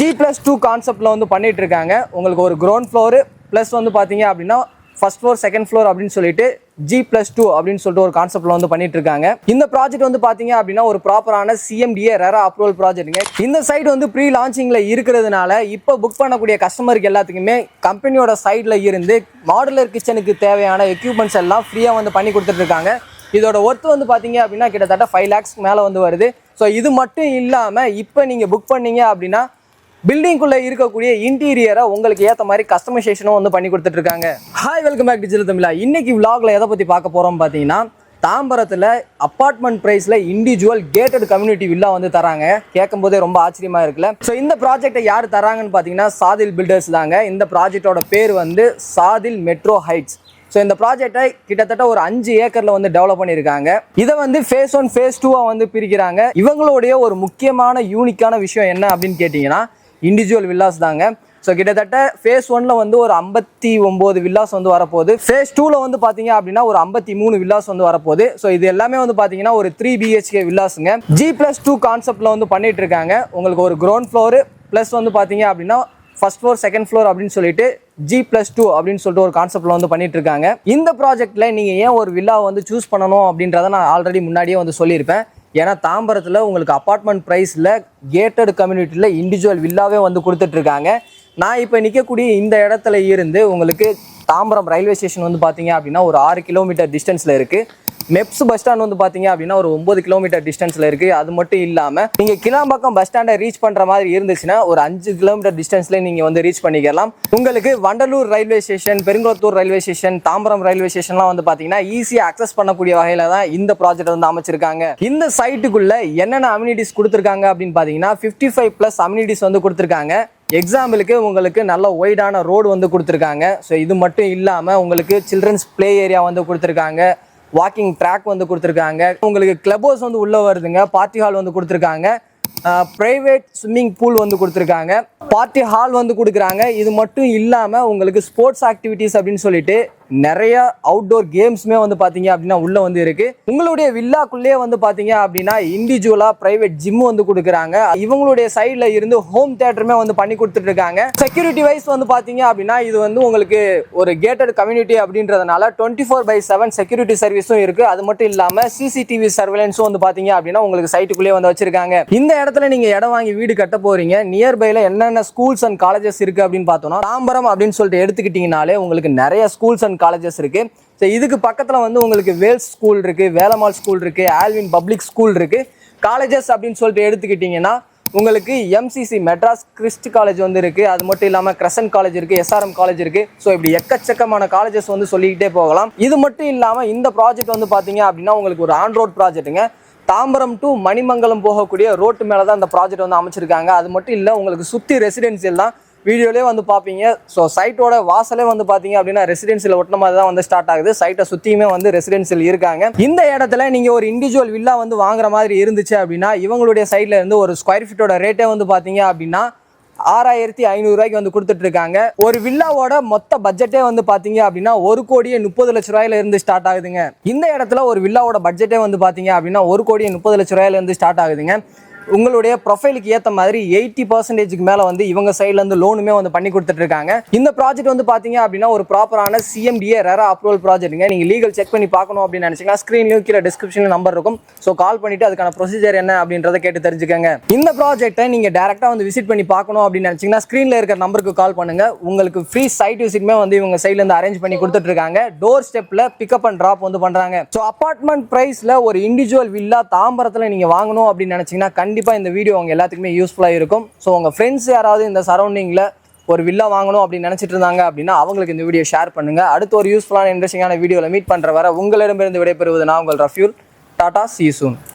G+2 கான்செப்ட்ல வந்து பண்ணிட்டு இருக்காங்க. உங்களுக்கு ஒரு கிரவுண்ட் ஃப்ளோர் ப்ளஸ் வந்து பாத்தீங்க அப்படின்னா ஃபர்ஸ்ட் ஃப்ளோர் செகண்ட் ஃப்ளோர் அப்படின்னு சொல்லிட்டு G+2 அப்படின்னு சொல்லிட்டு ஒரு கான்செப்ட்ல வந்து பண்ணிட்டு இருக்காங்க. இந்த ப்ராஜெக்ட் வந்து பாத்தீங்க அப்படின்னா ஒரு ப்ராப்பரான CMDA ரெரா அப்ரூவல் ப்ராஜெக்ட்டுங்க. இந்த சைட் வந்து ப்ரீ லான்ச்சிங்ல இருக்கிறதுனால இப்போ புக் பண்ணக்கூடிய கஸ்டமருக்கு எல்லாத்துக்குமே கம்பெனியோட சைட்ல இருந்து மாடுலர் கிச்சனுக்கு தேவையான எக்யூப்மெண்ட்ஸ் எல்லாம் ஃப்ரீயா வந்து பண்ணி கொடுத்துட்டு இருக்காங்க. இதோட ஒர்த் வந்து பாத்தீங்க அப்படின்னா கிட்டத்தட்ட 5 lakhs மேல வந்து வருது. ஸோ இது மட்டும் இல்லாம இப்போ நீங்க புக் பண்ணீங்க அப்படின்னா பில்டிங்குள்ள இருக்கக்கூடிய இன்டீரியரை உங்களுக்கு ஏற்ற மாதிரி கஸ்டமைசேஷனும் வந்து பண்ணி கொடுத்துட்டு இருக்காங்க. ஹாய், வெல்கம் பேக் டிஜிட்டல் தமிழா. இன்னைக்கு vlogல எதை பத்தி பார்க்க போறோம் பார்த்தீங்கன்னா, தாம்பரத்தில் அப்பார்ட்மெண்ட் பிரைஸ்ல இண்டிவிஜுவல் கேட்டட் கம்யூனிட்டி வில்லா வந்து தராங்க. கேட்கும் போதே ரொம்ப ஆச்சரியமா இருக்குல்ல. ஸோ இந்த ப்ராஜெக்டை யார் தராங்கன்னு பார்த்தீங்கன்னா சாதில் பில்டர்ஸ் தாங்க. இந்த ப்ராஜெக்டோட பேர் வந்து சாதில் மெட்ரோ ஹைட்ஸ். ஸோ இந்த ப்ராஜெக்டை கிட்டத்தட்ட ஒரு 5 ஏக்கர்ல வந்து டெவலப் பண்ணியிருக்காங்க. இதை வந்து ஃபேஸ் 1 ஃபேஸ் 2 வந்து பிரிக்கிறாங்க. இவங்களுடைய ஒரு முக்கியமான யூனிக்கான விஷயம் என்ன அப்படின்னு கேட்டிங்கன்னா இண்டிவிஜுவல் வில்லாஸ் தாங்க. ஸோ கிட்டத்தட்ட ஃபேஸ் 1ல வந்து ஒரு 59 வில்லாஸ் வந்து வரப்போகுது. ஃபேஸ் 2ல வந்து பார்த்தீங்க அப்படின்னா ஒரு 53 வில்லாஸ் வந்து வரப்போகுது. ஸோ இது எல்லாமே வந்து பார்த்தீங்கன்னா ஒரு 3 BHK வில்லாஸுங்க. G+2 கான்செப்ட்ல வந்து பண்ணிட்டு இருக்காங்க. உங்களுக்கு ஒரு கிரவுண்ட் ஃப்ளோர் ப்ளஸ் வந்து பார்த்தீங்க அப்படின்னா ஃபர்ஸ்ட் ஃப்ளோர் செகண்ட் ஃப்ளோர் அப்படின்னு சொல்லிட்டு G+2 அப்படின்னு சொல்லிட்டு ஒரு கான்செப்ட்ல வந்து பண்ணிட்டு இருக்காங்க. இந்த ப்ராஜெக்ட்ல நீங்க ஏன் ஒரு வில்லா வந்து சூஸ் பண்ணணும் அப்படின்றத நான் ஆல்ரெடி முன்னாடியே வந்து சொல்லியிருப்பேன். ஏன்னா தாம்பரத்தில் உங்களுக்கு அப்பார்ட்மெண்ட் ப்ரைஸில் கேட்டட் கம்யூனிட்டியில் இண்டிவிஜுவல் வில்லாவே வந்து கொடுத்துட்டு இருக்காங்க. நான் இப்போ நிற்கக்கூடிய இந்த இடத்துல இருந்து உங்களுக்கு தாம்பரம் ரயில்வே ஸ்டேஷன் வந்து பார்த்தீங்க அப்படின்னா ஒரு 6 கிலோமீட்டர் டிஸ்டன்ஸில் இருக்குது. மெப்ஸ் பஸ் ஸ்டாண்ட் வந்து பார்த்தீங்க அப்படின்னா ஒரு 9 கிலோமீட்டர் டிஸ்டன்ஸில் இருக்குது. அது மட்டும் இல்லாமல் நீங்கள் கிளாம்பாக்கம் பஸ் ஸ்டாண்டை ரீச் பண்ணுற மாதிரி இருந்துச்சுன்னா ஒரு 5 கிலோமீட்டர் டிஸ்டன்ஸில் நீங்கள் வந்து ரீச் பண்ணிக்கலாம். உங்களுக்கு Vandalur railway station, Perungalathur railway station, Tambaram railway ஸ்டேஷன்லாம் வந்து பார்த்தீங்கன்னா ஈஸியாக அக்சஸ் பண்ணக்கூடிய வகையில் தான் இந்த ப்ராஜெக்ட் வந்து அமைச்சிருக்காங்க. இந்த சைட்டுக்குள்ள என்னென்ன அம்யூனிட்டிஸ் கொடுத்துருக்காங்க அப்படின்னு பார்த்தீங்கன்னா 55+ அம்யூனிட்டிஸ் வந்து கொடுத்துருக்காங்க. எக்ஸாம்பிளுக்கு உங்களுக்கு நல்ல ஒய்டான ரோடு வந்து கொடுத்துருக்காங்க. ஸோ இது மட்டும் இல்லாமல் உங்களுக்கு சில்ட்ரன்ஸ் பிளே ஏரியா வந்து கொடுத்துருக்காங்க, வாக்கிங் ட்ராக் வந்து கொடுத்துருக்காங்க, உங்களுக்கு கிளப் ஹவுஸ் வந்து உள்ளே வருதுங்க, பார்ட்டி ஹால் வந்து கொடுத்துருக்காங்க, ப்ரைவேட் ஸ்விம்மிங் பூல் வந்து கொடுத்துருக்காங்க, பார்ட்டி ஹால் வந்து கொடுக்குறாங்க. இது மட்டும் இல்லாமல் உங்களுக்கு ஸ்போர்ட்ஸ் ஆக்டிவிட்டீஸ் அப்படின்னு சொல்லிட்டு நிறைய அவுட்டோர் கேம்ஸுமே வந்து பார்த்தீங்க அப்படின்னா உள்ளே வந்து இருக்குது. உங்களுடைய வில்லாக்குள்ளேயே வந்து பார்த்தீங்க அப்படின்னா இண்டிவிஜுவலாக ப்ரைவேட் ஜிம் வந்து கொடுக்குறாங்க. இவங்களுடைய சைடில் இருந்து ஹோம் தியேட்டருமே வந்து பண்ணி கொடுத்துட்டு இருக்காங்க. செக்யூரிட்டி வைஸ் வந்து பார்த்தீங்க அப்படின்னா இது வந்து உங்களுக்கு ஒரு கேட்டட் கம்யூனிட்டி அப்படின்றதுனால 24/7 செக்யூரிட்டி சர்வீஸும் இருக்குது. அது மட்டும் இல்லாமல் CCTV சர்வேலன்ஸும் வந்து பார்த்தீங்க அப்படின்னா உங்களுக்கு சைட்டுக்குள்ளேயே வந்து வச்சிருக்காங்க. இந்த இடத்துல நீங்கள் இடம் வாங்கி வீடு கட்ட போகிறீங்க. நியர்பைல என்னென்ன ஸ்கூல்ஸ் அண்ட் காலேஜஸ் இருக்குது அப்படின்னு பார்த்தோம்னா தாம்பரம் அப்படின்னு சொல்லிட்டு எடுத்துக்கிட்டிங்கனாலே உங்களுக்கு நிறைய ஸ்கூல்ஸ் அண்ட் காலேஜஸ் இருக்கு. ஸோ இதுக்கு பக்கத்தில் வந்து உங்களுக்கு வேல்ஸ் ஸ்கூல் இருக்கு, வேலம்மாள் ஸ்கூல் இருக்கு, ஆல்வின் பப்ளிக் ஸ்கூல் இருக்கு. காலேஜஸ் அப்படின்னு சொல்லிட்டு எடுத்துக்கிட்டிங்கன்னா உங்களுக்கு MCC மெட்ராஸ் கிறிஸ்ட் காலேஜ் வந்து இருக்கு. அது மட்டும் இல்லாமல் கிரசன்ட் காலேஜ் இருக்கு, SRM காலேஜ் இருக்கு. ஸோ இப்படி எக்கச்சக்கமான காலேஜஸ் வந்து சொல்லிக்கிட்டே போகலாம். இது மட்டும் இல்லாமல் இந்த ப்ராஜெக்ட் வந்து பார்த்தீங்க அப்படின்னா உங்களுக்கு ஒரு ஆன் ரோட் ப்ராஜெக்ட்டுங்க. தாம்பரம் டு மணிமங்கலம் போகக்கூடிய ரோட்டு மேலே தான் இந்த ப்ராஜெக்ட் வந்து அமைச்சிருக்காங்க. அது மட்டும் இல்லை உங்களுக்கு சுற்றி ரெசிடென்சியல் தான், வீடியோலேயே வந்து பார்ப்பீங்க. ஸோ சைட்டோட வாசலே வந்து பார்த்தீங்க அப்படின்னா ரெசிடென்சியல் ஒட்டின மாதிரி தான் வந்து ஸ்டார்ட் ஆகுது. சைட்டை சுற்றியுமே வந்து ரெசிடென்சியல் இருக்காங்க. இந்த இடத்துல நீங்கள் ஒரு இண்டிவிஜுவல் வில்லா வந்து வாங்குற மாதிரி இருந்துச்சு அப்படின்னா இவங்களுடைய சைடில் இருந்து ஒரு ஸ்கொயர் ஃபீட்டோட ரேட்டே வந்து பார்த்தீங்க அப்படின்னா 6500 ரூபாய்க்கு வந்து கொடுத்துட்டு இருக்காங்க. ஒரு வில்லாவோட மொத்த பட்ஜெட்டே வந்து பார்த்தீங்க அப்படின்னா 1,30,00,000 இருந்து ஸ்டார்ட் ஆகுதுங்க. இந்த இடத்துல ஒரு வில்லாவோட பட்ஜெட்டே வந்து பார்த்தீங்க அப்படின்னா 1,30,00,000 இருந்து ஸ்டார்ட் ஆகுதுங்க. உங்களுடைய ப்ரொஃபைலுக்கு ஏற்ற மாதிரி 80% மேலே வந்து இவங்க சைட்லேருந்து லோனுமே வந்து பண்ணி கொடுத்துட்டு இருக்காங்க. இந்த ப்ராஜெக்ட் வந்து பார்த்தீங்க அப்படின்னா ஒரு ப்ராப்பரான CMDA ரெரா அப்ரூவல் ப்ராஜெக்ட்டுங்க. நீங்கள் லீகல் செக் பண்ணி பார்க்கணும் அப்படின்னு நினச்சிங்கன்னா ஸ்க்ரீன்லையும் கீழே டிஸ்கிரிப்ஷனில் நம்பர் இருக்கும். ஸோ கால் பண்ணிவிட்டு அதுக்கான ப்ரொசீஜர் என்ன அப்படின்றத கேட்டு தெரிஞ்சுக்கங்க. இந்த ப்ராஜெக்ட்டை நீங்கள் டேரெக்டாக வந்து விசிட் பண்ணி பார்க்கணும் அப்படின்னு நினச்சிங்கன்னா ஸ்க்ரீனில் இருக்கிற நம்பருக்கு கால் பண்ணுங்கள். உங்களுக்கு ஃப்ரீ சைட் விசிட்மே வந்து இவங்க சைட்லேருந்து அரேஞ்ச் பண்ணி கொடுத்துட்டு இருக்காங்க. டோர் ஸ்டெப்பில் பிக்கப் அண்ட் ட்ராப் வந்து பண்ணுறாங்க. ஸோ அப்பார்ட்மெண்ட் ப்ரைஸில் ஒரு இண்டிவிஜுவல் வில்லா தாம்பரத்தில் நீங்கள் வாங்கணும் அப்படின்னு நினச்சிங்கன்னா கண்டிப்பாக இந்த வீடியோ உங்க எல்லாத்துக்குமே யூஸ்ஃபுல்லாக இருக்கும். ஸோ உங்கள் ஃப்ரெண்ட்ஸ் யாராவது இந்த சரௌண்டிங்கில் ஒரு வில்லா வாங்கணும் அப்படின்னு நினச்சிட்டு இருந்தாங்க அப்படின்னா அவங்களுக்கு இந்த வீடியோ ஷேர் பண்ணுங்கள். அடுத்து ஒரு யூஸ்ஃபுல்லான இன்ட்ரெஸ்டிங்கான வீடியோவில் மீட் பண்ணுற வர உங்களிடமிருந்து விடைபெறுவது நான் உங்கள் ரஃப்யூல். Tata, see you soon.